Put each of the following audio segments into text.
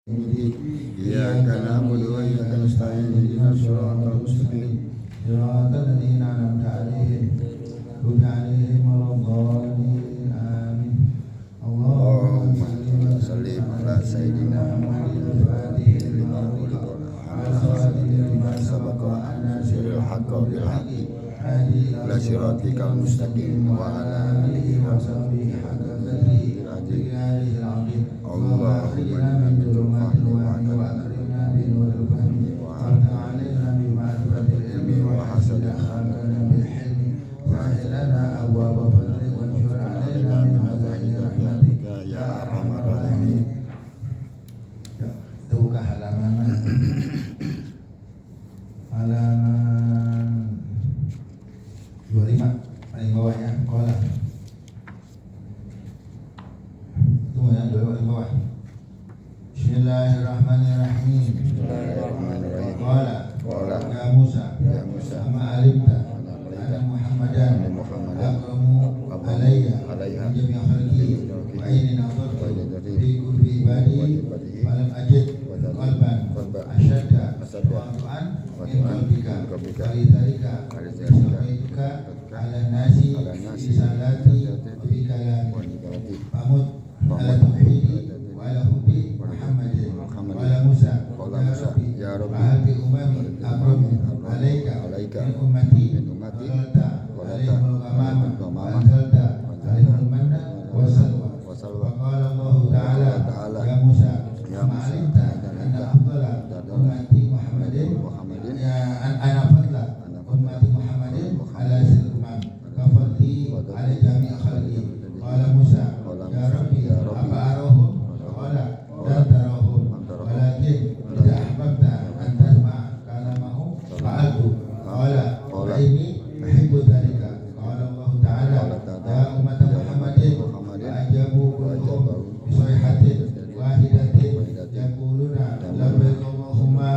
إياك نعبد وإياك نستعين اهدنا الصراط المستقيم صراط الذين أنعمت عليهم غير عليهم ولا الضالين آمين اللهم صل على سيدنا محمد الفاتح لما أغلق والخاتم لما سبق ناصر الحق بالحق إلى صراطك المستقيم وعلى آله وصحبه حق قدره العظيم اللهم إنا من ظلمات الوهم وأكرمنا بنور الفهم وأنت علينا بمعرفة العلم وحسن أخلاقنا بالحلم وأهل لنا أبواب فضلك وانشر علينا من خزائن رحمتك يا أرحم الراحمين. Buka halaman 25 paling bawahnya kolam. Tunggu ya, paling bawah. Bismillahirrahmanirrahim. Qala ya Musa ama alimta anna Muhammadan akramu alayya min jami' khalqi wa aini nadartu fi kulli ibadi falam ajid qalban ashadda wa'an min qalbika lidhalika samaytuka ala nasi risalati fi kalami famut ala tauhidi wa ala hubbi Muhammadin wa ala Musa ya Rabbi fa'albi umami akramu alayka min ummati walata alaihul ghamama wa anzalta alaihul manna wa salwa wa qala Allah ta'ala ya Musa ma'alimta anna afdala ummati Muhammadin ana fadla ummati Muhammadin ala sil umam kafadli ala jami' khalqi qala Musa ya Rabbi apa arahum qala la tarahum walakin idza ahbabta an tasma' kalamahum fa'altu qala wa inni uhibbu dhalika qala Allah ta'ala ya ummata Muhammadin ajabu kulluhum bi sayhatin wahidatin yaquluna labbaik Allahumma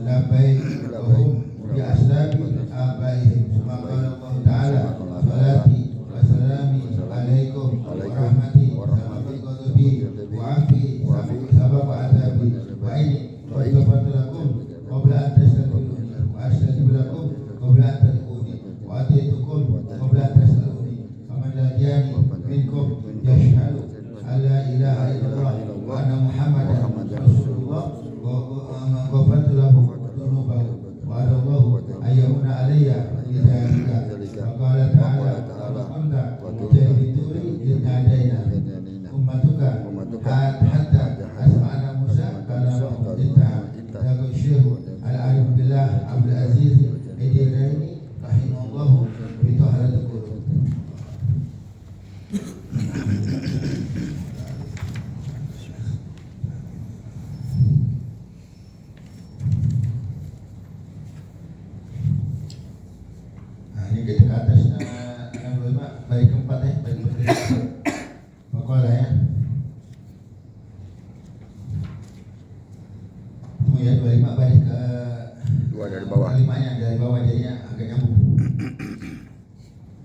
labbaik lahum bi aslabi abaihim summa qala Allah ta'ala salati wa salami alaikum wa rahmati wa ghadabi wa afi sabab adabi wa ini wa ighfar lakum qabla an tastaghfiru wa astajib lakum qabla an tad'uni wa atitukum qabla an tas'aluni faman laqiyani minkum yashhadu an la ilaha illallah wa anna Muhammadan rasulullah wa ghafartu lahu dhunubahu wa adallahu ayyamuna alayya bidhalika wa qala ta'ala anta mujahiduri lidnadaina ummatuka hatta asma'ana Musa kalamahu intaha lagu syekh al-alim billah Abdul Aziz Idiraini rahimahullahu bitaharatul qulub. Nah, ini kita ke atas 65 baris keempat ya, baris keempat. Makalah ya. Tunggu ya, 25 baris ke dua dari bawah. 5-nya dari bawah jadinya agak nyambung.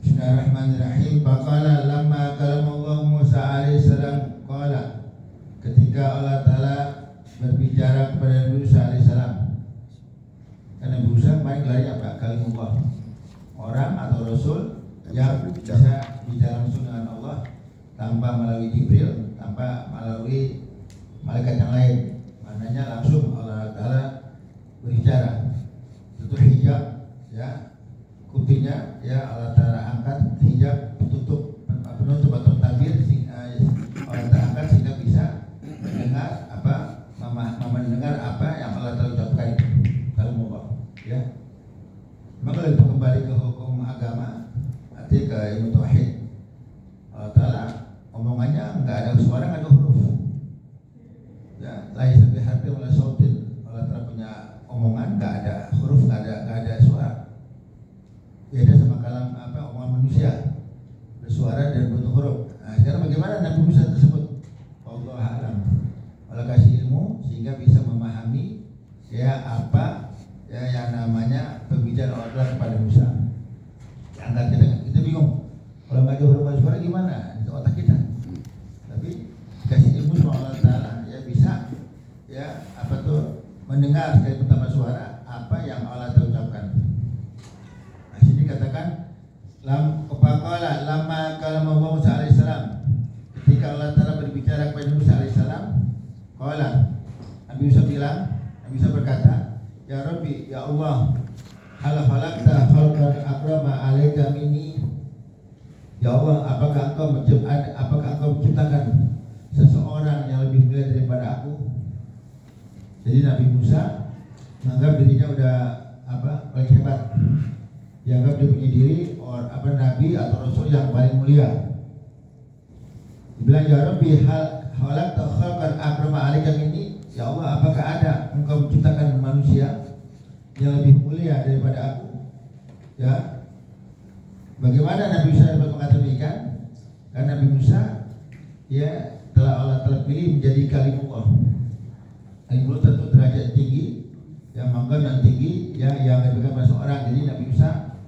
Bismillahirrahmanirrahim. Faqala lamma kalamallahu Musa alaihi salam qala, ketika Allah Ta'ala berbicara kepada Nabi Musa alaihi salam. Karena Nabi Musa paling lari apa? Kalimullah. Orang atau rasul yang bisa bicara langsung dengan Allah tanpa melalui Jibril, tanpa melalui malaikat yang lain. Maknanya langsung Allah Ta'ala berbicara. Itu hijab ya, kupingnya ya Allah Ta'ala angkat hijab penutup atau tabir Allah Ta'ala angkat sehingga bisa mendengar mendengar apa yang Allah Ta'ala ucapkan. Kalau ya, maka kalau kembali ke hukum agama, arti ke ilmu tauhid, Allah Ta'ala omongannya nggak ada suara, nggak ada huruf ya, laisa biharfin wala sautin. Allah Ta'ala punya omongan nggak ada huruf, nggak ada suara. Beda sama kalam omongan manusia, bersuara dan bentuk huruf. Nah, sekarang bagaimana Nabi Musa tersebut? Allah alam. Allah kasih ilmu sehingga bisa memahami ya apa ya yang namanya pembicaraan Allah kepada Musa. Angkat kita bingung. Kalau nggak ada huruf dan suara gimana? Itu otak kita. Tapi kasih ilmu sama Allah Ta'ala ya bisa ya mendengar sekali pertama suara apa yang Allah ucapkan. Nah, sini katakan lama kalau Musa alaihissalam, ketika Allah Taala berbicara kepada Musa alaihissalam, Nabi Musa berkata, ya Rabbi, ya Allah, hal khalaqta khalqan akrama alaika minni. Ya Allah, apakah engkau menciptakan seseorang yang lebih mulia daripada aku? Jadi Nabi Musa menganggap dirinya udah paling hebat. Dianggap dia punya diri nabi atau rasul yang paling mulia. Dibilang, ya Rabbi, hal khalaqta khalqan akrama alaika minni. Ya Allah, apakah ada engkau menciptakan manusia yang lebih mulia daripada aku? Ya. Bagaimana Nabi Musa dapat mengatakan demikian? Karena Nabi Musa Allah telah pilih menjadi kalimullah. Kalimullah tentu derajat tinggi, yang mangkam dan tinggi, yang diberikan pada seorang. Jadi Nabi Musa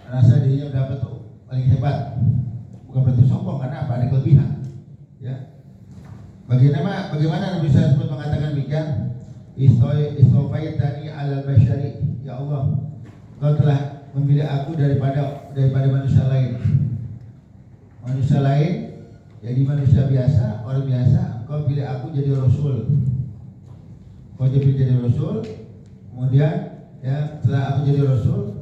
merasa dirinya dapat paling hebat. Bukan berarti sombong, karena apa? Ada kelebihan. Ya. Bagaimana Nabi Musa sempat mengatakan demikian? Istofaitani alal basyari. Ya Allah, Kau telah memilih aku daripada manusia lain. Manusia lain, jadi manusia biasa, orang biasa. Kau pilih aku jadi rasul. Kau jadi rasul. Kemudian, setelah aku jadi rasul,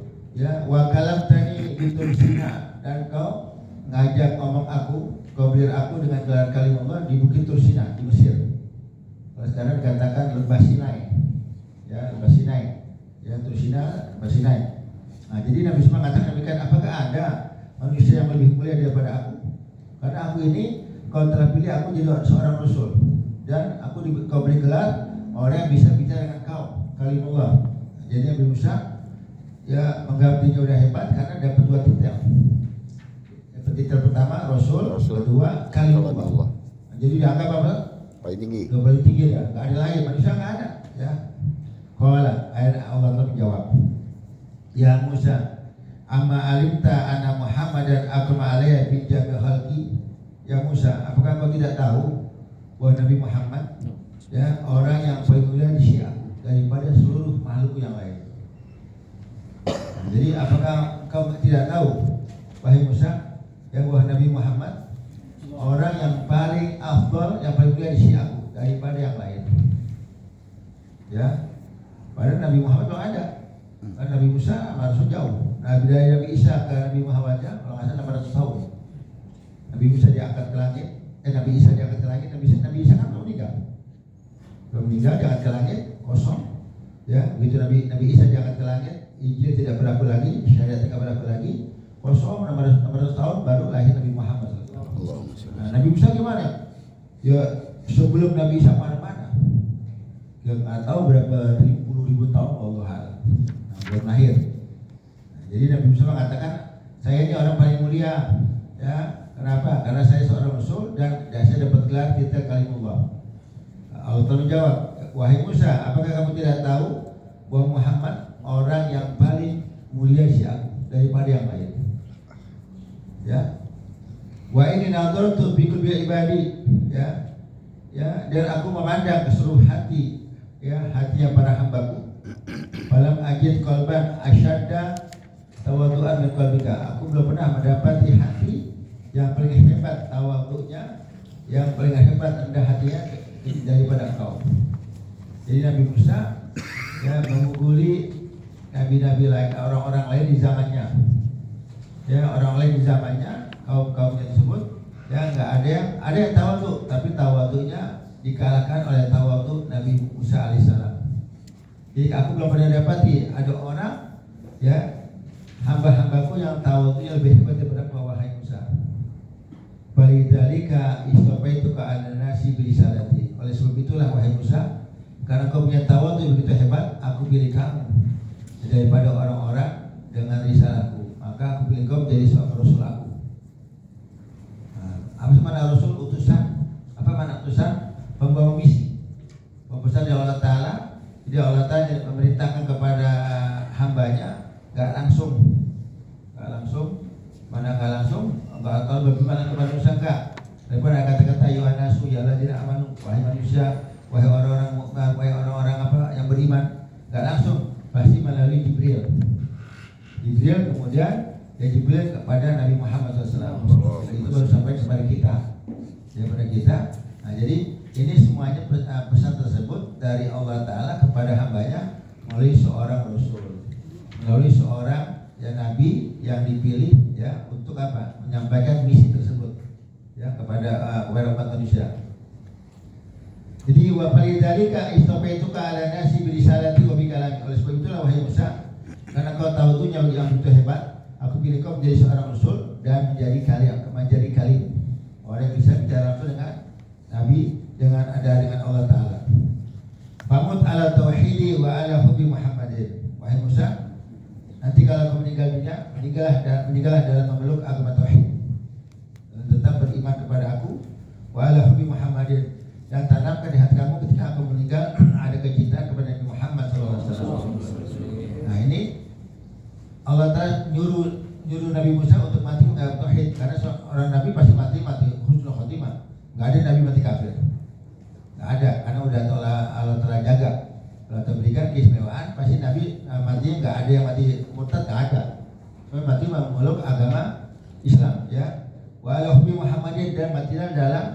wa kalamtani bitursina, dan kau ngajak ngomong aku, kau beri aku dengan gelar kalimullah di Bukit Tursina di Mesir. Kalau sekarang dikatakan Lembah Sinai, Lembah Sinai, Tursina, Lembah Sinai. Nah, jadi Nabi Musa mengatakan demikian, apakah ada manusia yang lebih mulia daripada aku? Karena aku ini, kau telah pilih aku jadi seorang rasul, dan kau beri gelar orang yang bisa bicara dengan kau, kalimullah. Jadi Nabi Musa menganggap dirinya udah hebat karena dapat dua titel. Titel pertama rasul, kedua kalimullah. Jadi dianggap apa? Paling tinggi. Paling tinggi ya, nggak ada lain, manusia nggak ada. Ayat Allah telah menjawab. Ya Musa, amma alimta anna Muhammadan akrama alayya bin jami khalqi. Ya Musa, apakah kau tidak tahu bahwa Nabi Muhammad orang yang paling mulia di Syiah daripada seluruh makhluk yang lain? Jadi apakah kau tidak tahu, wahai Musa, bahwa Nabi Muhammad orang yang paling afdal, yang paling mulia di Syiah daripada yang lain? Padahal Nabi Muhammad belum ada. Karena Nabi Musa harus jauh. Dari Nabi Isa ke Nabi Muhammad kalau nggak salah 600 tahun. Nabi Musa diangkat ke langit, Nabi Isa diangkat ke langit, Nabi Isa kan belum meninggal, diangkat ke langit kosong. Begitu Nabi Isa diangkat ke langit, Injil tidak berlaku lagi, syariat tidak berlaku lagi, kosong 600 tahun baru lahir Nabi Muhammad. Nah, Nabi Musa gimana? Sebelum Nabi Isa mana-mana, nggak tahu berapa ribu tahun Allah belum lahir. Jadi Nabi Musa mengatakan, saya ini orang paling mulia. Kenapa? Karena saya seorang rasul dan saya dapat gelar titel kalimullah. Allah telah menjawab, wahai Musa, apakah kamu tidak tahu bahwa Muhammad orang yang paling mulia daripada yang lain? Wa ini nadartu bi kulli ibadi. Dan aku memandang ke seluruh hati, hatinya para hambaku. Falam ajid qalban asyadda tawaddu'an min qalbika. Aku belum pernah mendapati hati yang paling hebat tawaddu'nya, yang paling hebat rendah hatinya daripada engkau. Jadi Nabi Musa mengungguli nabi-nabi lain, orang-orang lain di zamannya. Orang lain di zamannya, kaum yang disebut, nggak ada yang tawaddu, tapi tawaddu'nya dikalahkan oleh tawaddu Nabi Musa alaihissalam. Jadi aku belum pernah dapati ada orang hamba-hambaku yang tawadhu'nya lebih hebat daripada kau, wahai Musa. Balidzalika istafaituka 'alan nasi birisalati. Oleh sebab itulah wahai Musa, karena kau punya tawadhu begitu hebat, aku pilih kamu daripada orang-orang dengan risalatku. Maka aku pilih kau menjadi seorang rasul aku. Apa makna rasul? Utusan. Apa makna utusan? Pembawa misi. Pesan dari Allah Ta'ala. Jadi Allah Ta'ala memerintahkan kepada hambanya nggak langsung, mana nggak langsung, nggak tahu bagaimana kepada manusia daripada kata-kata yuhanasu ya Allah tidak amanu, wahai manusia, wahai orang-orang daripada kita. Nah, jadi ini semuanya pesan tersebut dari Allah Ta'ala kepada hambanya melalui seorang Rasul, melalui seorang Nabi yang dipilih ya untuk apa? Menyampaikan misi tersebut ya kepada umat manusia. Jadi wa falidhalika istafaituka ala nasi birisalati wa bikalami. Oleh sebab itulah wahai Musa, karena kau tahu tuh yang begitu hebat, aku pilih kau menjadi seorang Rasul dan menjadi kali orang yang bisa bicara langsung dengan Nabi dengan Allah Ta'ala. Famut ala tauhidi wa ala hubbi Muhammadin. Wahai Musa, nanti kalau kau meninggal dunia, meninggallah dalam memeluk agama tauhid dan tetap beriman kepada aku wa ala hubbi Muhammadin, dan tanamkan di hati kamu ketika aku meninggal ada kecintaan kepada Nabi Muhammad SAW. Nah ini Allah Ta'ala nyuruh Nabi Musa untuk mati menganggap tauhid, karena seorang Nabi pasti mati husnul khotimah. Nggak ada Nabi mati kafir, nggak ada, karena udah Allah telah jaga, Allah telah berikan keistimewaan. Pasti Nabi matinya nggak ada yang mati murtad, nggak ada. Cuma mati memeluk agama Islam ya. Wa ala hubbi Muhammadin, dan matilah dalam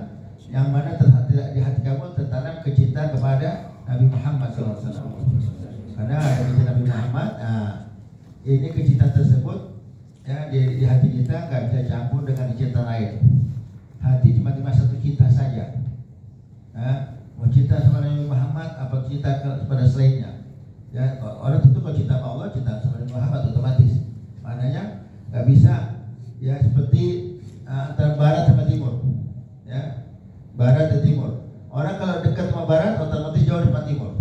yang mana di hati kamu tertanam kecintaan kepada Nabi Muhammad SAW. Karena ada kecintaan Nabi Muhammad, nah ini kecintaan tersebut ya di hati kita nggak bisa campur dengan kecintaan lain. Hati cuma satu cinta saja. Nah, mau cinta sama Nabi Muhammad apa cinta kepada selainnya? Ya, orang tentu kalau cinta sama Allah, cinta sama Nabi Muhammad otomatis. Maknanya nggak bisa ya seperti antara barat sama timur. Ya, barat dan timur. Orang kalau dekat sama barat otomatis jauh sama timur.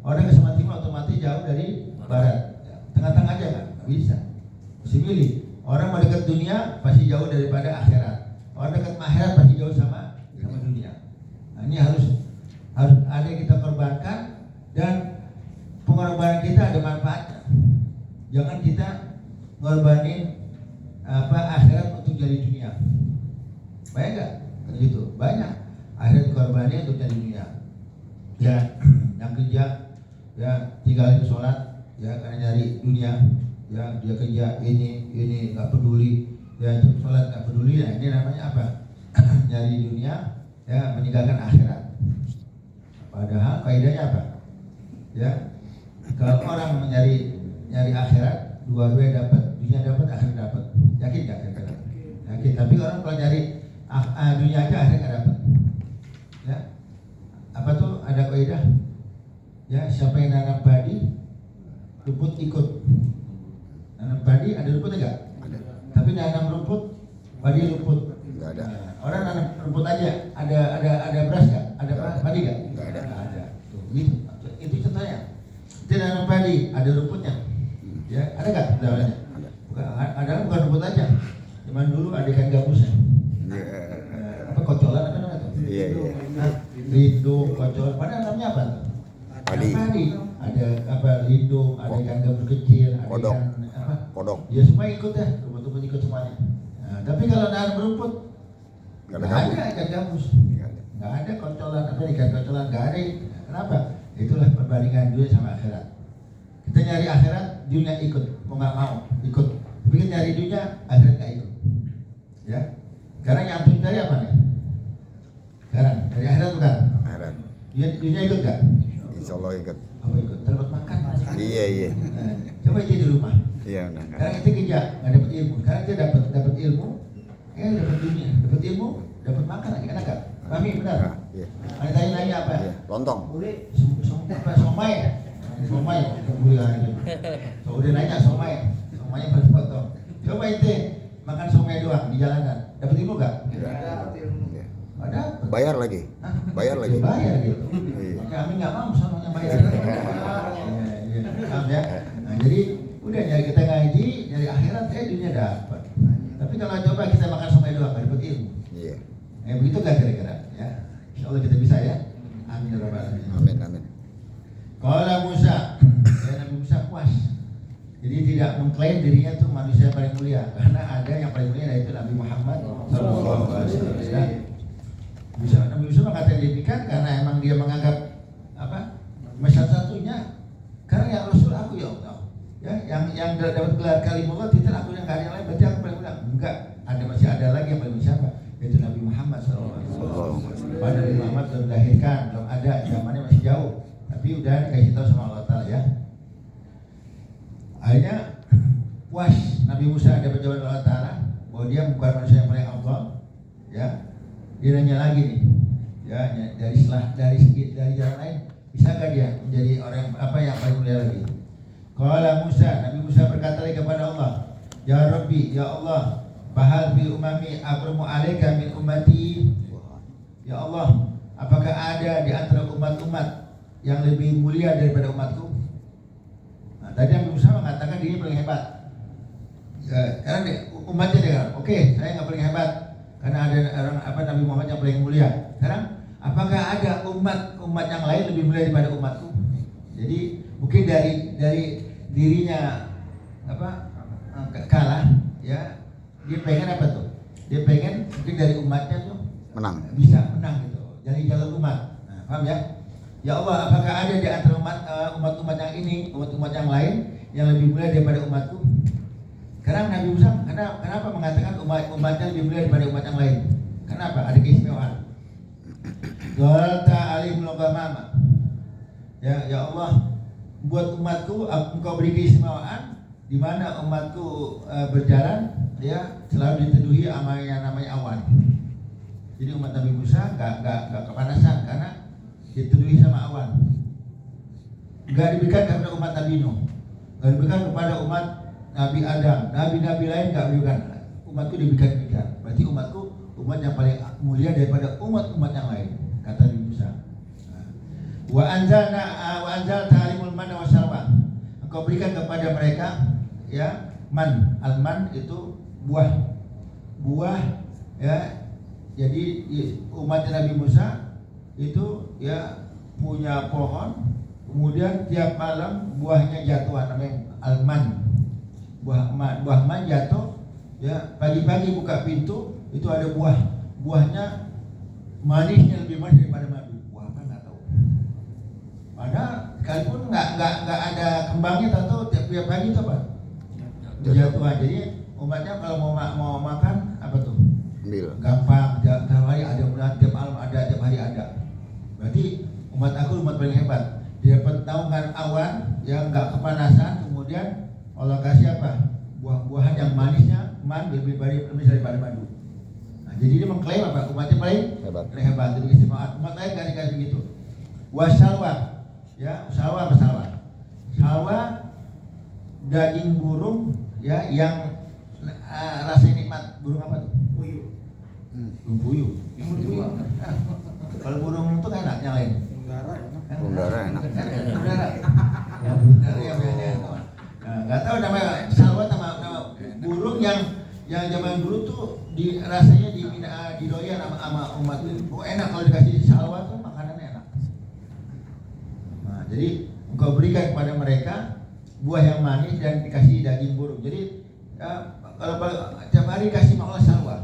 Orang ke sama timur otomatis jauh dari barat. Ya, tengah-tengah aja nggak bisa. Mesti pilih. Orang mau dekat dunia pasti jauh daripada akhirat. Orang dekat akhirat pasti jauh sama dunia. Nah, ini harus ada yang kita korbankan, dan pengorbanan kita ada manfaatnya. Jangan kita ngorbanin akhirat untuk jadi dunia. Banyak nggak? Gitu. Banyak. Akhirat korbannya untuk jadi dunia. Ya, yang kerja ya tinggalin sholat ya karena nyari dunia. Ya, dia kerja ini nggak peduli, ya sholat nggak peduli. Nah, ini namanya apa? Nyari dunia, ya meninggalkan akhirat. Padahal faedahnya apa? Ya, kalau orang nyari akhirat, dua-duanya dapat, dunia dapat, akhirat dapat. Yakin nggak? Yakin. Tapi orang kalau nyari dunia aja akhirat nggak dapat. Ya, apa tuh ada kaidah? Ya, siapa yang nanam padi, rumput ikut. Nanam padi ada rumput enggak? Ada. Tapi nanam rumput, padi rumput. Enggak ada. Nah, orang nanam rumput aja, ada beras enggak? Ada padi enggak? Enggak ada. Enggak ada. Tuh, gitu. Itu contohnya. Dia nanam padi, ada rumputnya. Ya, ada enggak dalamnya? Ada. Bukan rumput aja. Zaman dulu ada ikan gabusnya. Apa kocolan apa namanya? Iya. Lindung, kocol. Padahal namanya apa? Padi. Ada apa lindung, ada ikan gabus kecil, ada kodok. Ikan apa? Kodok. Ya semua ikut ya, rumput-rumput ikut semuanya. Nah, tapi kalau nanam rumput nggak ada ikan gabus, nggak ada kocolan apa ikan kocolan, nggak ada. Kenapa? Itulah perbandingan dunia sama akhirat. Kita nyari akhirat, dunia ikut, mau nggak mau ikut. Tapi kita nyari dunia, akhirat nggak ikut. Ya, sekarang yang antum cari apa nih? Sekarang dari akhirat bukan? Akhirat. Dunia ikut nggak? Insya Allah ikut. Apa ikut? Dapat makan. Iya. Nah, coba aja di rumah. Iya. Sekarang kita kerja nggak dapat ilmu. Sekarang kita dapat ilmu, dapat dunia, dapat ilmu, dapat makan lagi kan agak. Pahami benar? Iya. Ada tanya apa? Iya. Lontong. Somai. Kebuli hari ini. So udah nanya somai. Somainya potong. Coba ente makan somai doang di jalanan. Dapat ilmu nggak? Tidak dapat ilmu. Ada. Bayar lagi. Bayar gitu. Kami nggak mau samanya bayar. Paham ya? Nah, jadi udah nyari kita ngaji, nyari akhirat dunia dapat. Tapi kalau coba kita makan somai doang, nggak dapat ilmu. Iya. Begitu nggak kira-kira? Ya. Insya Allah kita bisa ya. Amin ya rabbal alamin. Amin. Kalau Musa, Nabi Musa puas. Jadi tidak mengklaim dirinya tuh manusia yang paling mulia, karena ada yang paling mulia yaitu Nabi Muhammad SAW. Nabi Musa mengatakan demikian karena emang dia menganggap satu-satunya, karena yang Rasul aku ya Allah, ya yang dapat gelar kalimullah titel aku yang kali yang lain, berarti aku paling mulia. Enggak, masih ada lagi yang paling siapa, yaitu Nabi Muhammad SAW. tapi udah dikasih tahu sama Allah Ta'ala ya. Akhirnya puas Nabi Musa dapat jawaban Allah Ta'ala bahwa dia bukan manusia yang paling afdal ya. Dia nanya lagi nih ya, dari jalan lain bisakah dia menjadi orang yang paling mulia lagi. Qala Musa, Nabi Musa berkata lagi kepada Allah, ya Rabbi, ya Allah, bahal bil umami akramu alaika min ummati. Ya Allah, apakah ada di antara umat-umat yang lebih mulia daripada umatku? Nah, tadi Nabi Musa mengatakan dirinya paling hebat. Karena umatnya dia, oke, saya nggak paling hebat karena ada orang Nabi Muhammad yang paling mulia. Sekarang, apakah ada umat yang lain lebih mulia daripada umatku? Jadi mungkin dari dirinya kalah, ya, dia pengen apa tuh? Dia pengen mungkin dari umatnya tuh bisa menang gitu, dari jalur umat. Nah, paham ya? Ya Allah, apakah ada di antara umat-umat yang ini, umat-umat yang lain yang lebih mulia daripada umatku? Sekarang Nabi Musa kenapa mengatakan umatnya lebih mulia daripada umat yang lain? Kenapa? Ada keistimewaan. Qala alim logamama. Ya Allah, buat umatku engkau beri keistimewaan di mana umatku berjalan ya selalu diteduhi sama yang namanya awan. Jadi umat Nabi Musa gak kepanasan karena diteduhi sama awan. Gak diberikan kepada umat Nabi Nuh, gak diberikan kepada umat Nabi Adam, nabi-nabi lain gak diberikan. Umatku diberikan demikian. Berarti umatku umat yang paling mulia daripada umat-umat yang lain, kata Nabi Musa. Wa anzal ta'alimul manna wa salwa. Engkau berikan kepada mereka ya man. Al-man itu buah ya. Jadi umat Nabi Musa itu ya punya pohon, kemudian tiap malam buahnya jatuh, namanya al-man. Buah man jatuh ya, pagi-pagi buka pintu itu ada buahnya manisnya lebih manis daripada madu. Buah apa nggak tahu. Padahal sekalipun nggak ada kembangnya, tahu tiap pagi itu apa? Jatuhan. Jadi umatnya kalau mau makan apa tuh? Gampang, tiap hari ada, tiap malam ada, tiap hari ada. Berarti umat aku umat paling hebat. Dia dapat naungan awan yang nggak kepanasan, kemudian Allah kasih apa? Buah-buahan yang manisnya lebih manis daripada madu. Nah, jadi dia mengklaim apa? Umatnya paling hebat. Jadi keistimewaan. Umat lain nggak dikasih begitu. Wasalwa, ya salwa apa salwa? Salwa daging burung ya yang rasanya nikmat. Burung apa tuh? Puyuh. Burung puyuh. Kalau burung itu enak yang lain. Bunggara enak. Bunggara yang biasanya itu. Nggak tahu nama salwa nama burung yang zaman dulu tuh rasanya didoyan sama umat itu. Oh enak kalau dikasih salwa tuh makanannya enak. Nah, jadi engkau berikan kepada mereka buah yang manis dan dikasih daging burung. Jadi kalau tiap hari kasih Allah salwa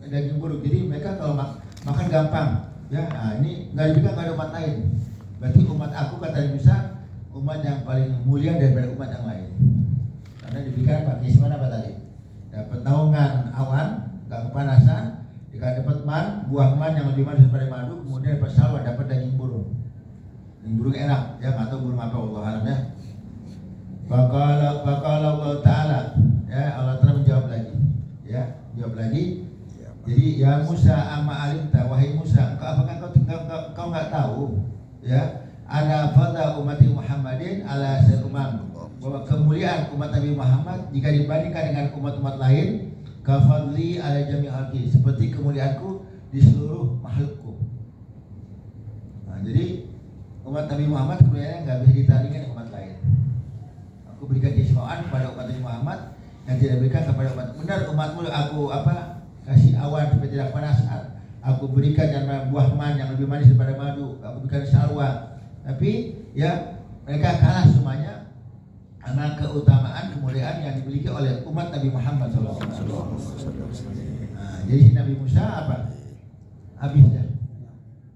daging burung. Jadi mereka kalau makan gampang. Ya, nah ini nggak diberikan kepada umat lain. Berarti umat aku kata Musa umat yang paling mulia daripada umat yang lain. Karena diberikan apa? Keistimewaan apa tadi? Dapat naungan awan, nggak kepanasan, dapat buah man yang lebih manis daripada madu, kemudian dapat salwa, dapat daging burung. Daging burung enak, ya nggak tahu burung apa Allah alam ya. Bakal Allah Ta'ala, ya Allah Ta'ala menjawab lagi, ya jawab lagi. Jadi ya Musa amma alimta, wahai Musa, apakah kau nggak tahu, ya ana fadha ummati Muhammadin ala sa'il umam, bahwa kemuliaan umat Nabi Muhammad jika dibandingkan dengan umat-umat lain kafadli ala jami' halqi, seperti kemuliaanku di seluruh makhlukku. Nah, jadi umat Nabi Muhammad kemuliaannya nggak bisa ditandingkan dengan umat lain. Aku berikan keistimewaan kepada umat Nabi Muhammad yang tidak berikan kepada umat. Benar umatmu aku kasih awan supaya tidak panas. Aku berikan yang buah man yang lebih manis daripada madu. Aku berikan salwa. Tapi ya mereka kalah semuanya karena keutamaan kemuliaan yang dimiliki oleh umat Nabi Muhammad SAW. Nah, jadi Nabi Musa apa? Habis dah.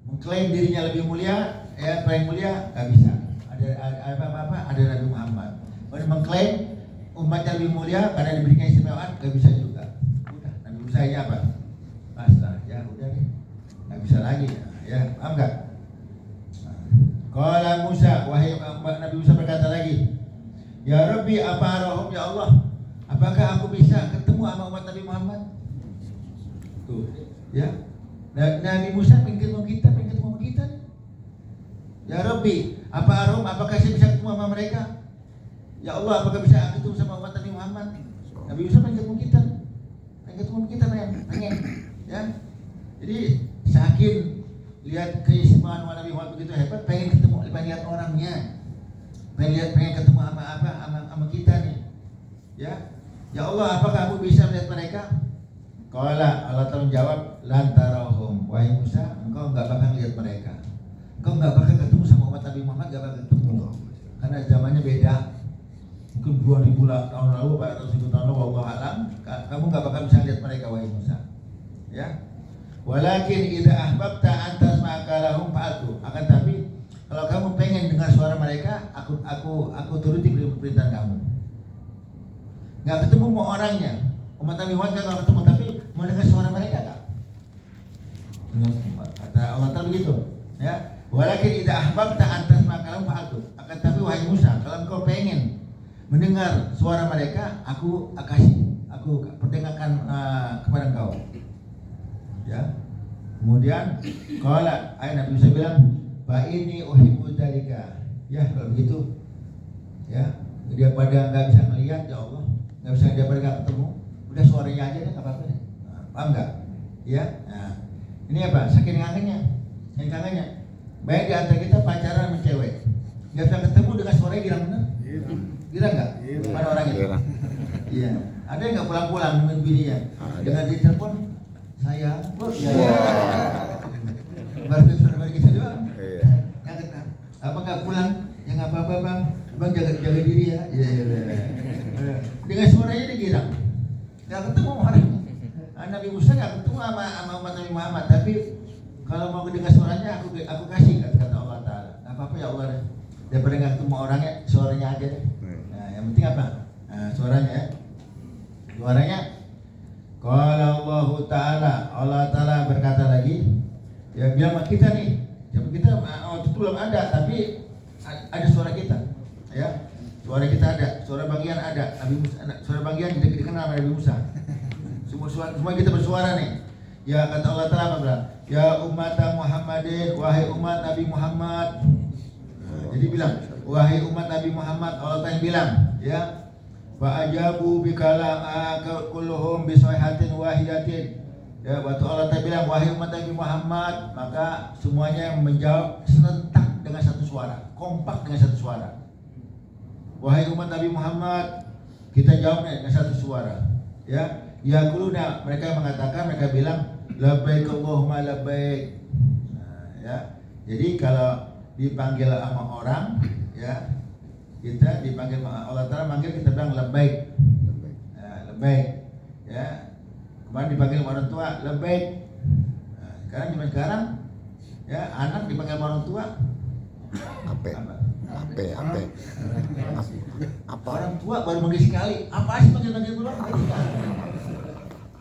Mengklaim dirinya lebih mulia, ya paling mulia nggak bisa. Ada Nabi Muhammad. Kalau mengklaim umatnya lebih mulia karena diberikan istimewaan nggak bisa juga. Udah Nabi Musa ini apa? Pasrah, ya udah nih, nggak bisa lagi, ya paham nggak? Qala Musa, wahai Nabi Musa berkata lagi, ya Rabbi apa arahum ya Allah, apakah aku bisa ketemu sama umat Nabi Muhammad? Tuh, ya. Nabi Musa pengen ketemu kita nih. Ya Rabbi, apa arahum, apakah saya bisa ketemu sama mereka? Ya Allah, apakah bisa ketemu sama umat Nabi Muhammad? Nabi Musa pengen ketemu kita, pengen, ya. Jadi saking lihat keistimewaan Nabi Muhammad begitu hebat, pengen lihat orangnya, pengen ketemu sama kita nih, ya. Ya Allah, apakah aku bisa melihat mereka? Qala, Allah Ta'ala menjawab, lan tarahum, wahai Musa, engkau enggak bakal lihat mereka, engkau enggak bakal ketemu sama umat Nabi Muhammad, enggak bakal ketemu, karena zamannya beda. Mungkin 2000 tahun lalu, 400.000 tahun lalu, wallahu alam, kamu enggak bakal bisa lihat mereka, wahai Musa, ya. Walakin idza ahbabta antas ma'akalahum fa'atu. Akan tapi kalau kamu pengen dengar suara mereka, aku turuti perintah kamu. Enggak ketemu mau orangnya. Umat Nabi Muhammad enggak ketemu, tapi mau dengar suara mereka tak? Kata Allah Ta'ala begitu, ya. Walakin idza ahbabta antas ma'akalahum fa'atu. Akan tapi wahai Musa, kalau engkau pengen mendengar suara mereka, aku perdengarkan kepada engkau. Ya. Kemudian qala, Nabi Musa bilang, "Fa ini uhibbu dzalika." Ya, kalau begitu, ya, dia pada enggak bisa melihat, ya Allah, enggak bisa dia pada enggak ketemu, udah suaranya aja deh, enggak apa-apa deh. Nah, paham enggak? Ya. Nah, ini apa? Saking kangennya. Baik di antara kita pacaran sama cewek, enggak bisa ketemu dengan suaranya girang bener? Girang enggak? Mana orang itu? Iya. Ada yang enggak pulang-pulang nemuin bininya? Dengan di telepon, saya, baru kita doang. Apa nggak pulang? Ya nggak apa-apa bang, jaga diri ya. Iya. Dengan suaranya dia girang, nggak ketemu orang. Nabi Musa nggak ketemu sama umat Nabi Muhammad, tapi kalau mau dengar suaranya aku kasih, kata Allah Taala. Nggak apa-apa ya Allah, daripada nggak ketemu orangnya, suaranya aja deh. Nah, yang penting apa? Nah, suaranya. Qala Allah Ta'ala berkata lagi, ya bilang kita nih, kita itu belum ada, tapi ada suara kita, ya, suara kita ada, suara bagian ada, suara bagian dikenal Nabi Musa, semua kita bersuara nih, ya kata Allah Ta'ala bilang, ya umat Muhammadin, wahai umat Nabi Muhammad, jadi bilang, wahai umat Nabi Muhammad, Allah Ta'ala bilang, ya. Fa'ajabu bikalam kulluhum bisayhatin wahidatin. Ya, waktu Allah Ta'ala bilang wahai umat Nabi Muhammad, maka semuanya menjawab serentak dengan satu suara, kompak dengan satu suara. Wahai umat Nabi Muhammad, kita jawabnya dengan satu suara. Ya, yaquluna, mereka bilang labbaik Allahumma labbaik. Nah, ya. Jadi kalau dipanggil sama orang, ya, kita dipanggil Allah Ta'ala manggil, kita bilang labbaik. Ya, labbaik. Ya. Kemarin dipanggil orang tua labbaik. Nah, sekarang ya anak dipanggil orang tua apa? Orang tua baru manggil sekali. Apa sih panggil pulang?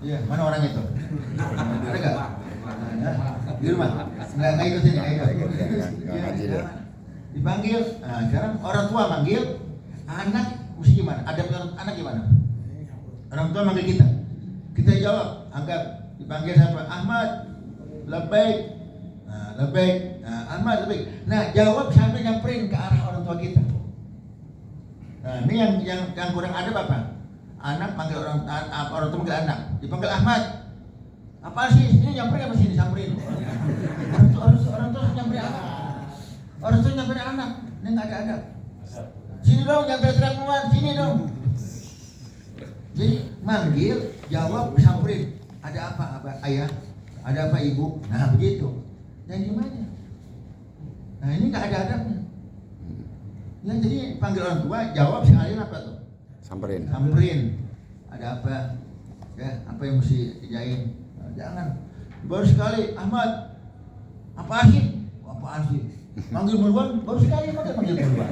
Iya, mana orang itu? Ada enggak? Di rumah. Enggak ikut sini, enggak ikut. Dipanggil, nah sekarang orang tua manggil, anak mesti gimana? Ada anak gimana? Orang tua manggil kita jawab, anggap dipanggil siapa? Ahmad, labbaik, labbaik, Ahmad, labbaik. Nah jawab sampai nyamperin ke arah orang tua kita. Nah ini yang kurang ada apa? Anak manggil orang tua manggil anak, dipanggil Ahmad. Apa sih? Ini nyamperin apa sini? Samperin. Orang tua nyamperin anak. Orang tua nyamperin anak, ini nggak ada. Sini dong, jangan teriak muat, sini dong. Jadi manggil, jawab, samperin. Ada apa ayah? Ada apa ibu? Nah begitu. Dan gimana? Nah ini nggak ada adabnya. Ya jadi panggil orang tua, jawab sekalian apa tuh? Samperin. Ada apa? Ya, apa yang mesti dijain? Nah, jangan. Baru sekali, Ahmad. Apaan sih? Manggil duluan, baru sekali manggil duluan.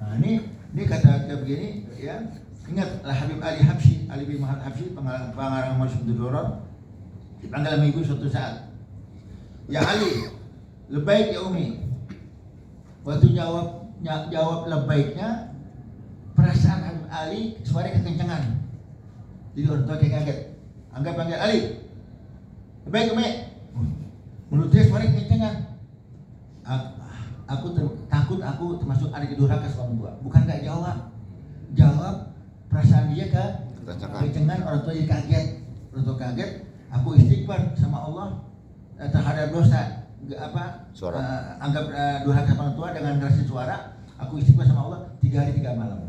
Nah ini kata begini, ya. Ingat Habib Ali bin Muhammad Habsyi, pengarang Masyhur Duror, dipanggil sama ibu suatu saat. Ya Ali, labbaik ya Umi. Waktu jawab lebaiknya, perasaan Habib Ali suaranya kekencangan. Jadi orang tua kayak kaget. Anggap panggil Ali, lebaik umi. Menurut dia suaranya kekencangan. Aku takut aku termasuk anak durhaka sama orang tua. Bukan nggak jawab perasaan dia kekencangan, orang tua jadi kaget. Orang tua kaget. Aku istighfar sama Allah terhadap dosa. Anggap durhaka sama orang tua dengan ngerasin suara. Aku istighfar sama Allah 3 hari 3 malam.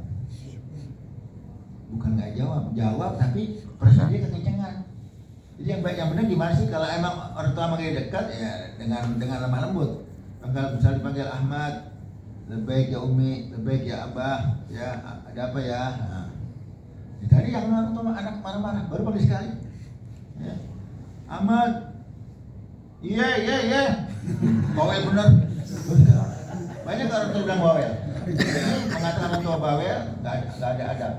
Bukan nggak jawab tapi perasaan dia kekencangan. Jadi yang benar gimana sih kalau emang orang tua manggil dekat ya dengan lemah lembut. Misalnya dipanggil Ahmad, lebaik ya Umi, lebaik ya Abah, ya ada apa ya? Nah, tadi yang orang tua anak marah-marah baru panggil sekali. Ya. Ahmad, iya, bawel bener. Banyak orang tua bilang bawel. Mengatakan orang tua bawel, nggak ada adab.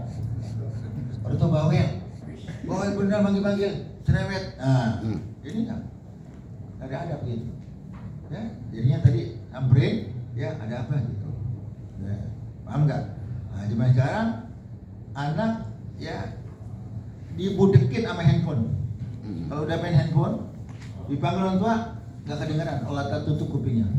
Orang tua bawel bener panggil cerewet. Nah, ini nggak ada adab gitu. Ya, jadinya tadi ambreng, ya ada apa gitu. Ya, paham nggak? Nah, zaman sekarang anak ya dibudekin sama handphone. Kalau udah main handphone, dipanggil orang tua nggak kedengeran, Allah tutup kupingnya.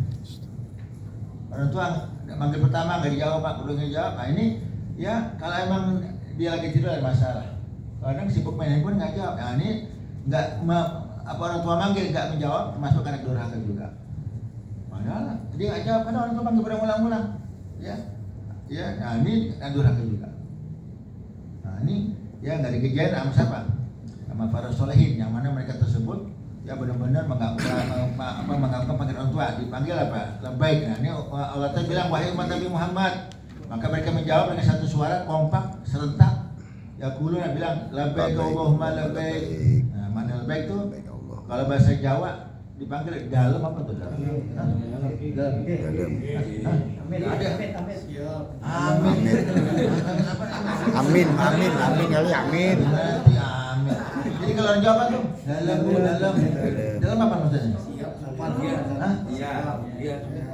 Orang tua manggil pertama nggak dijawab, Pak, udah nggak dijawab. Nah ini ya kalau emang dia lagi tidur ada masalah. Kadang sibuk main handphone nggak jawab. Nah ini orang tua manggil nggak menjawab, termasuk anak durhaka juga. Padahal dia nggak jawab, karena orang tua panggil berulang-ulang. Ya, nah ini anak durhaka juga. Nah ini ya nggak dikejain sama siapa? Sama para solehin, yang mana mereka tersebut ya benar-benar menganggap panggil orang tua, dipanggil apa? Lebaik. Nah ini Allah Ta'ala bilang wahai umat Nabi Muhammad, maka mereka menjawab dengan satu suara kompak serentak. Ya kuluna bilang lebaik Allahumma lebaik. Nah mana lebaik tuh? Kalau bahasa Jawa dipanggil dalam apa tuh? Dalam. Amin kali amin. Jadi kalau orang Jawa apa tuh? Dalam apa maksudnya?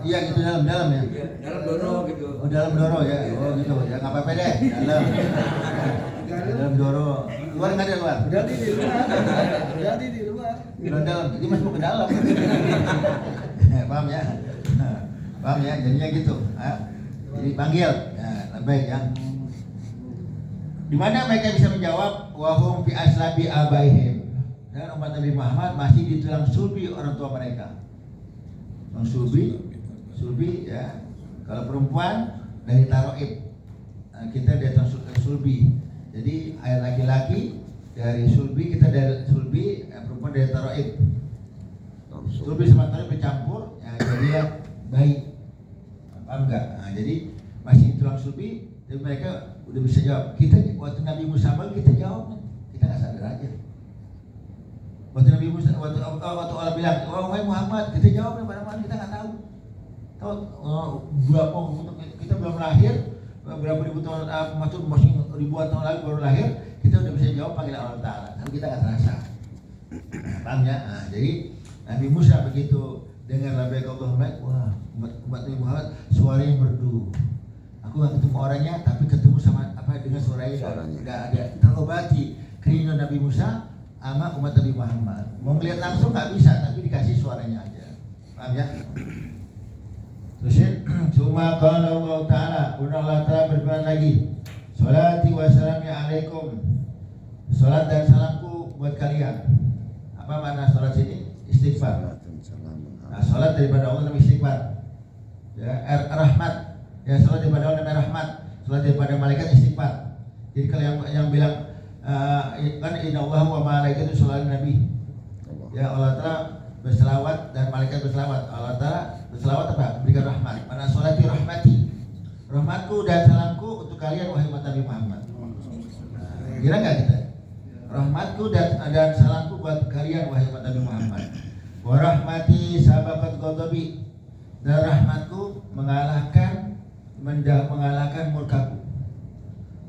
Iya gitu dalam ya. Dalam doro gitu. Oh dalam doro ya. Oh gitu ya nggak apa-apa deh. Dalam doro. Luar nggak ada luar? Jadi di luar. Dalam. Jadi masuk ke dalam. Paham ya? Nah, paham ya? Jadinya gitu. Jadi panggil. Ya, baik ya. Di mana mereka bisa menjawab wahum fi aslabi abaihim. Dan umat Nabi Muhammad masih di tulang sulbi orang tua mereka. Sulbi ya. Kalau perempuan dari taroib, kita dari sulbi. Jadi ayat laki-laki dari sulbi, kita dari sulbi, perempuan dari taroib. Sulbi sama taroib bercampur, ya, jadi ya baik. Paham enggak? Nah, jadi masih di tulang sulbi, tapi mereka udah bisa jawab. Kita waktu Nabi Musa kita jawab, kita nggak sadar aja. Waktu Nabi Musa, waktu Allah bilang, wahai Muhammad, kita jawab pada kita nggak tahu. Berapa kita belum lahir, berapa ribu tahun, masih ribuan tahun lalu baru lahir, kita udah bisa jawab panggilan Allah Ta'ala. Tapi kita nggak terasa. Paham ya? Nah, jadi Nabi Musa begitu dengar labbaik Allahumma, wah umat Nabi Muhammad suaranya merdu. Aku nggak ketemu orangnya, tapi ketemu sama dengan suaranya nggak ada terobati kerinduan Nabi Musa sama umat Nabi Muhammad. Mau melihat langsung nggak bisa, tapi dikasih suaranya aja. Paham ya? Terus cuma kalau Allah Ta'ala, Allah Ta'ala berfirman lagi, salati wa salami alaikum, salat dan salamku buat kalian. Apa makna salat ini? Istighfar. Nah, salat daripada Allah namanya istighfar. Ya, rahmat. Ya, salat daripada Allah namanya rahmat. Salat daripada malaikat istighfar. Jadi kalau yang bilang kan inna Allah wa malaikatu sholawat nabi. Ya Allah Ta'ala berselawat dan malaikat berselawat. Allah Ta'ala berselawat apa? Berikan rahmat. Mana sholati rahmati. Rahmatku dan salamku untuk kalian wahai umat Nabi Muhammad. Nah, kira nggak kita? Rahmatku dan salamku buat kalian wahai umat Nabi Muhammad. Wa rahmati sabaqat ghadabi. Dan rahmatku mengalahkan murkaku.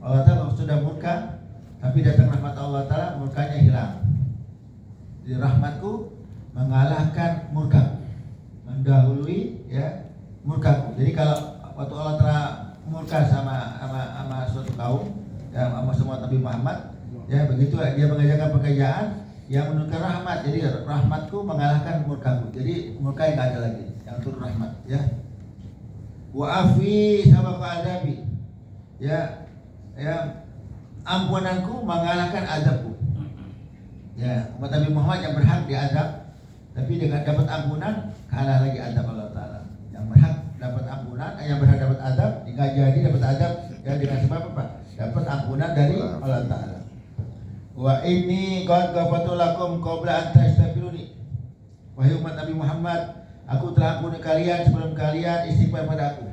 Allah Ta'ala sudah murka, tapi datang rahmat Allah Ta'ala, murkanya hilang. Jadi rahmatku mengalahkan murka, mendahului ya murka. Jadi kalau waktu Allah Ta'ala murka sama suatu kaum, ya, sama semua Nabi Muhammad, ya begitu dia mengerjakan pekerjaan yang menurunkan rahmat. Jadi rahmatku mengalahkan murkaku. Jadi murka yang nggak ada lagi, yang turun rahmat. Ya. Wa afi sabaqa azabi. Ya, ya ampunanku mengalahkan azabku. Ya, umat Nabi Muhammad yang berhak diazab, tapi dengan dapat ampunan kalah lagi azab Allah Ta'ala. Yang berhak dapat ampunan, yang berhak dapat azab, nggak jadi dapat azab, ya dengan sebab apa? Dapat ampunan dari Allah Ta'ala. Wa inni qad ghafartu lakum qabla an tastaghfiruni. Wahai umat Nabi Muhammad, aku telah ampuni kalian sebelum kalian istighfar pada aku.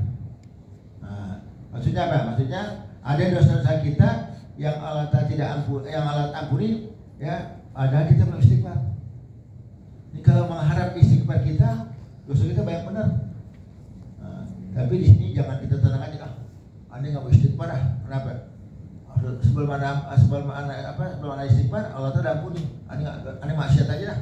Nah, maksudnya apa? Maksudnya ada dosa-dosa kita yang Allah Ta'ala tidak ampuni, yang Allah ampuni, ya, padahal kita belum istighfar. Ini kalau mengharap istighfar kita, dosa kita banyak benar. Nah, tapi di sini jangan kita tenang aja, Anda nggak mau istighfar, kenapa? Sebelum ana istighfar, Allah Ta'ala ampuni. Anda maksiat aja lah.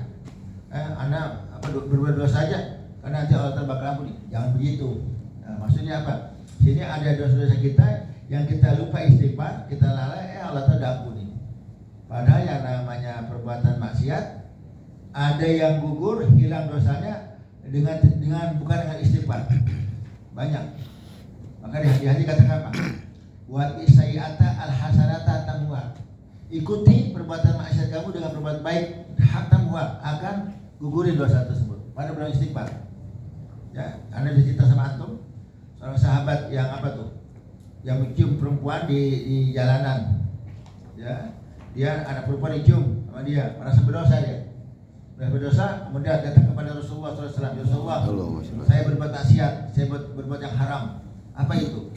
Anda berbuat dosa saja, karena nanti Allah Ta'ala bakal ampuni. Jangan begitu. Nah, maksudnya apa? Sini ada dosa-dosa kita yang kita lupa istighfar, kita lalai, Allah Ta'ala ampuni. Padahal yang namanya perbuatan maksiat, ada yang gugur, hilang dosanya dengan bukan dengan istighfar. Banyak. Maka di hati-hati katakan apa? Wa isai'ata al-hasanata tamuha. Ikuti perbuatan maksiat kamu dengan perbuatan baik, hatta muha, akan gugurin dosa tersebut. Pada belum istighfar. Ya, Anda cerita sama antum, seorang sahabat yang apa tuh? Yang mencium perempuan di jalanan. Ya, dia anak perempuan dicium sama dia, merasa berdosa dia. Merasa berdosa, kemudian datang kepada Rasulullah SAW. Ya Rasulullah, saya berbuat maksiat, saya berbuat yang haram. Apa itu?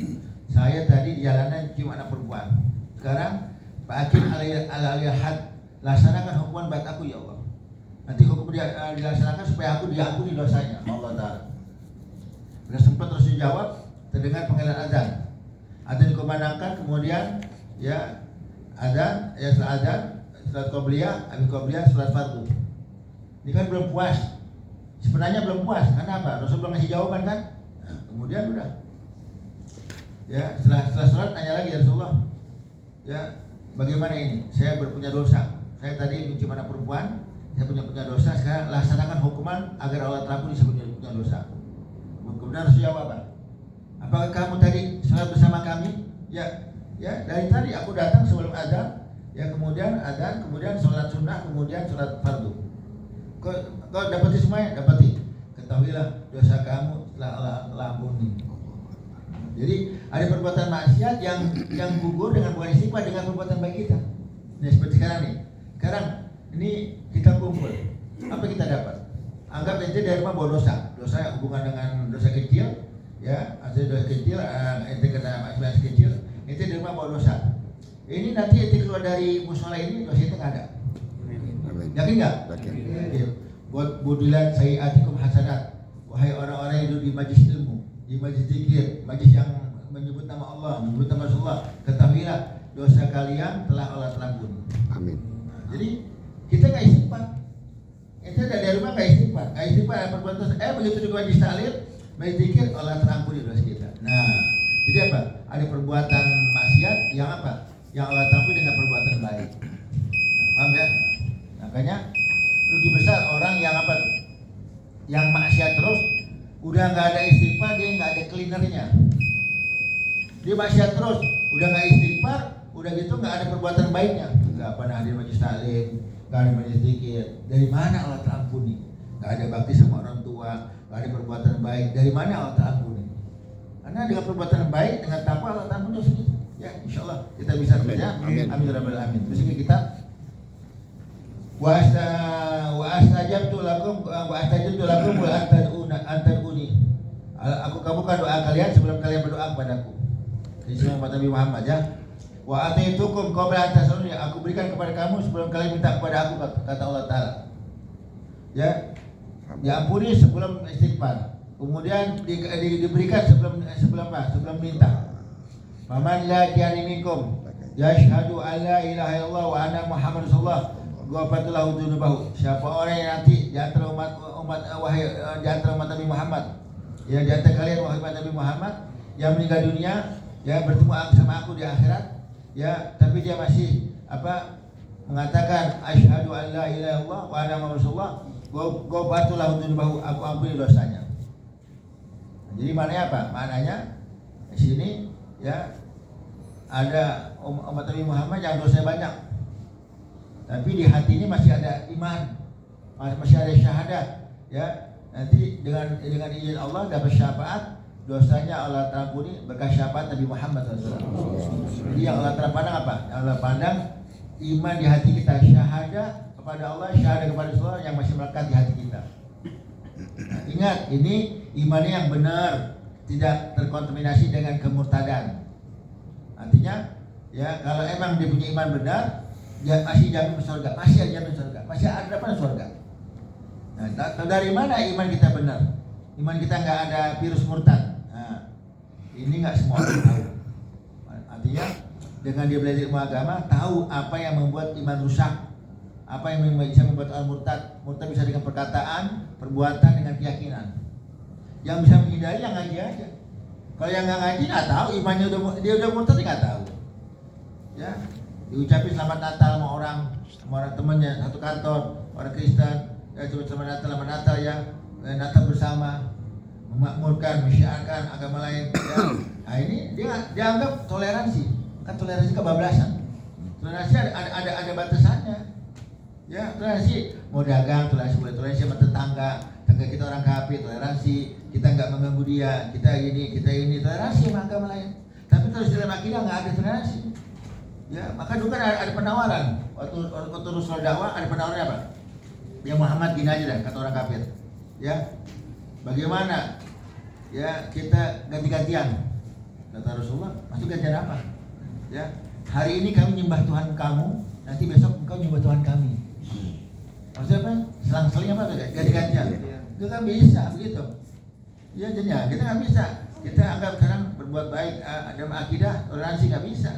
Saya tadi di jalanan cium anak perempuan. Sekarang Pak Hakim alaihi had, laksanakan hukuman buat aku ya Allah. Nanti hukum dia dilaksanakan supaya aku diampuni dosanya, Allah Ta'ala. Bila sempat terus dijawab, terdengar panggilan azan. Azan dikumandangkan, kemudian ya azan, ya setelah azan, salat qabliyah, habis qabliyah, salat fardu. Ini kan belum puas. Sebenarnya belum puas, karena apa? Rasul belum ngasih jawaban kan? Nah, kemudian udah. Ya, setelah sholat tanya lagi ya Rasulullah. Ya, bagaimana ini? Saya berpunya dosa. Saya tadi mencium anak perempuan, saya punya dosa. Sekarang laksanakan hukuman agar Allah terampuni saya punya dosa. Kemudian Rasul jawab apa? Apakah kamu tadi sholat bersama kami? Ya, dari tadi aku datang sebelum azan. Ya, kemudian azan, kemudian sholat sunnah, kemudian sholat fardu. Kau dapati semuanya? Dapati. Ketahuilah dosa kamu telah Allah ampuni. Jadi ada perbuatan maksiat yang gugur dengan bukan istighfar, dengan perbuatan baik kita. Nah, seperti sekarang nih. Sekarang ini kita kumpul. Apa kita dapat? Anggap ente dari rumah bawa dosa. Dosa hubungan dengan dosa kecil, ya, asal dosa kecil, ente kena maksiat kecil, ente dari rumah bawa dosa. Ini nanti ente keluar dari musola ini dosa itu nggak ada. Yakin nggak? Yakin. Buat budilan sayiatikum hasanat. Wahai orang-orang yang duduk di majlis ilmu, di majlis zikir, majlis yang menyebut nama Allah, menyebut nama Rasulullah, ketahuilah dosa kalian telah Allah ampuni. Amin. Nah, jadi kita nggak istighfar. Ente dari rumah nggak istighfar, ada perbuatan dosa. Begitu juga majlis taklim, majlis zikir, Allah terampuni dosa kita. Nah, jadi apa? Ada perbuatan maksiat yang apa? Yang Allah terampuni dengan perbuatan baik. Nah, paham ya? Makanya rugi besar orang yang apa tuh? Yang maksiat terus, udah nggak ada istighfar, dia nggak ada cleanernya. Dia maksiat terus, udah nggak istighfar, udah gitu nggak ada perbuatan baiknya. Nggak pernah hadir majlis taklim, nggak ada majlis zikir. Dari mana Allah terampuni? Nggak ada bakti sama orang tua, nggak ada perbuatan baik. Dari mana Allah terampuni? Karena dengan perbuatan baik, dengan takwa Allah terampuni sedikit. Ya, insya Allah kita bisa kerja. Amin. Amin. Amin. Terus ini kita wa astajabtu lakum wa antad'uni. Aku kabulkan doa kalian sebelum kalian berdoa kepadaku. Ini semua Nabi Muhammad ya. Wa ataitukum qabla an tas'aluni. Aku berikan kepada kamu sebelum kalian minta kepada aku, kata Allah Ta'ala. Ya. Diampuni sebelum istighfar. Kemudian diberikan sebelum minta. Faman la jani minkum yashhadu an la ilaha illallah wa anna Muhammadar Rasulullah ghafarallahu dzunubahu. Siapa orang yang nanti di antara umat Nabi Muhammad ya di antara kalian wahai Nabi Muhammad yang meninggal dunia ya bertemu sama aku di akhirat ya, tapi dia masih mengatakan asyhadu an la ilaha illallah wa anna muhammadar rasulullah, ghafartulah untuk aku ampuni dosanya. Jadi maknanya apa? Maknanya di sini ya ada umat Nabi Muhammad yang dosanya banyak, tapi di hatinya masih ada iman, masih ada syahadat ya. Nanti dengan izin Allah dapat syafaat, dosanya Allah terampuni berkah syafaat Nabi Muhammad SAW. Jadi yang Allah pandang apa? Yang Allah pandang iman di hati kita, syahadat kepada Allah, syahadat kepada Rasulullah yang masih melekat di hati kita. Nah, ingat, ini imannya yang benar, tidak terkontaminasi dengan kemurtadan. Artinya, ya kalau emang dia punya iman benar, dia masih jamin surga, masih jamin surga, masih ada depan surga. Nah, dari mana iman kita benar? Iman kita nggak ada virus murtad. Nah, ini nggak semua orang tahu. Artinya, dengan dia belajar ilmu agama, tahu apa yang membuat iman rusak, apa yang bisa membuat orang murtad. Murtad bisa dengan perkataan, perbuatan, dengan keyakinan. Yang bisa menghindari yang ngaji aja. Kalau yang nggak ngaji nggak tahu imannya dia udah murtad, nggak tahu. Ya, diucapin selamat Natal sama orang temannya satu kantor, orang Kristen, ya coba selamat Natal ya, Natal bersama, memakmurkan, mensyiarkan agama lain. Ya. Nah ini dia anggap toleransi, kan toleransi kebablasan. Toleransi ada batasannya. Ya, toleransi mau dagang, toleransi boleh, toleransi sama tetangga kita orang kafir, toleransi kita nggak mengganggu dia, kita ini toleransi sama agama lain. Tapi terus dalam akidah nggak ada toleransi. Ya, maka dulu kan ada penawaran waktu Rasul dakwah, ada penawaran apa? Ya Muhammad gini aja dah, kata orang kafir. Ya, bagaimana? Ya kita ganti-gantian. Kata Rasulullah, masuk gantian apa? Ya, hari ini kami nyembah Tuhan kamu, nanti besok engkau nyembah Tuhan kami. Maksudnya apa? Selang-seling apa? Ganti-gantian. Itu kan bisa begitu. Ya jadinya kita nggak bisa. Kita anggap sekarang berbuat baik ada akidah, toleransi nggak bisa.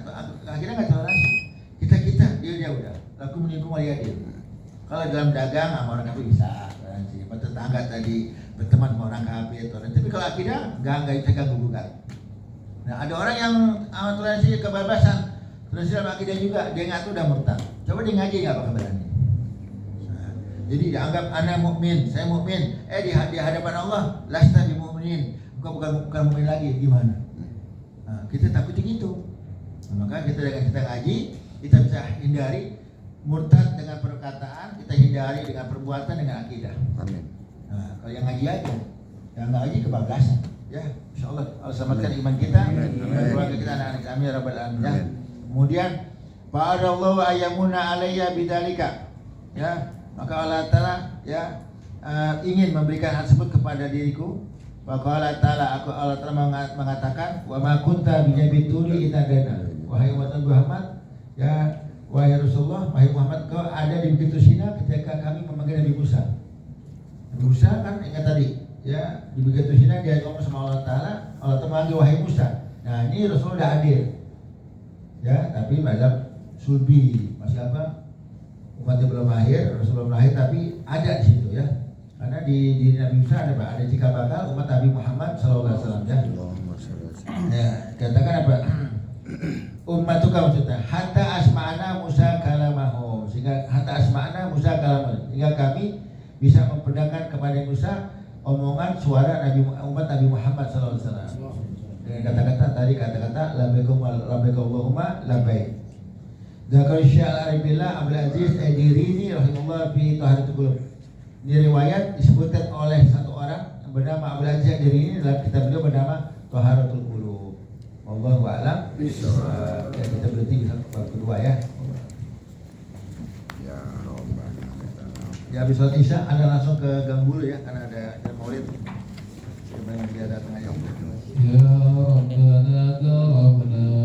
Akidah nggak toleransi. Kita dia udah. Laku menikung waliyadil. Kalau dalam dagang sama orang kafir bisa toleransi. Tetangga tadi berteman sama orang kafir toleransi. Tapi kalau akidah nggak bisa ganggu gugat. Nah ada orang yang toleransi kebebasan, toleransi dalam akidah juga dia ngaku udah murtad. Coba dia ngaji nggak bakal berani. Jadi dianggap anak mukmin, saya mukmin. Di hadapan Allah, lasta bi mukminin. Engkau bukan mukmin lagi, gimana? Nah, kita takutin itu. Nah, maka dengan kita ngaji, kita bisa hindari murtad dengan perkataan, kita hindari dengan perbuatan, dengan akidah. Amin. Nah, kalau yang ngaji aja, yang nggak ngaji kebablasan. Ya, insyaallah Allah selamatkan iman kita, keluarga kita, anak-anak kami, ya rabbal alamin. Kemudian, fa'adallahu ayyamuna alayya bidzalika. Ya. Maka Allah Ta'ala ya ingin memberikan hal tersebut kepada diriku. Maka Allah Ta'ala mengatakan, wa ma kunta bijabituli itadana. Wahai Muhammad, ya wahai Rasulullah, wahai Muhammad, kau ada di begitu Sina ketika kami memanggil Nabi Musa. Nabi Musa kan ingat tadi, ya di begitu Sina dia ngomong sama Allah Ta'ala memanggil wahai Musa. Nah ini Rasul udah hadir, ya tapi mazhab sulbi masih apa? Umatnya belum lahir, Rasul belum lahir, tapi ada di situ ya. Karena di Nabi Musa ada cikal bakal umat Nabi Muhammad SAW ya. Ya, katakan apa? Ummatuka maksudnya hatta asma'ana Musa kalamahu, sehingga hatta asma'ana Musa kalamahu, sehingga kami bisa memperdengarkan kepada Musa omongan suara umat Nabi Muhammad SAW. Dengan kata-kata labbaikallahumma labbaik. Dzakar Syekh Al-Arabillah Abdul Aziz Ad-Dirini rahimahullah fi Taharatul Qulub. Di riwayat disebutkan oleh satu orang yang bernama Abdul Aziz Ad-Dirini dalam kitab beliau bernama Taharatul Qulub. Wallahu a'lam bishawab. Ya, kita berhenti di bab kedua ya. Ya Rabbana. Ya habis sholat Isya Anda langsung ke gang dulu ya karena ada maulid. Siapa yang dia datang aja. Ya Rabbana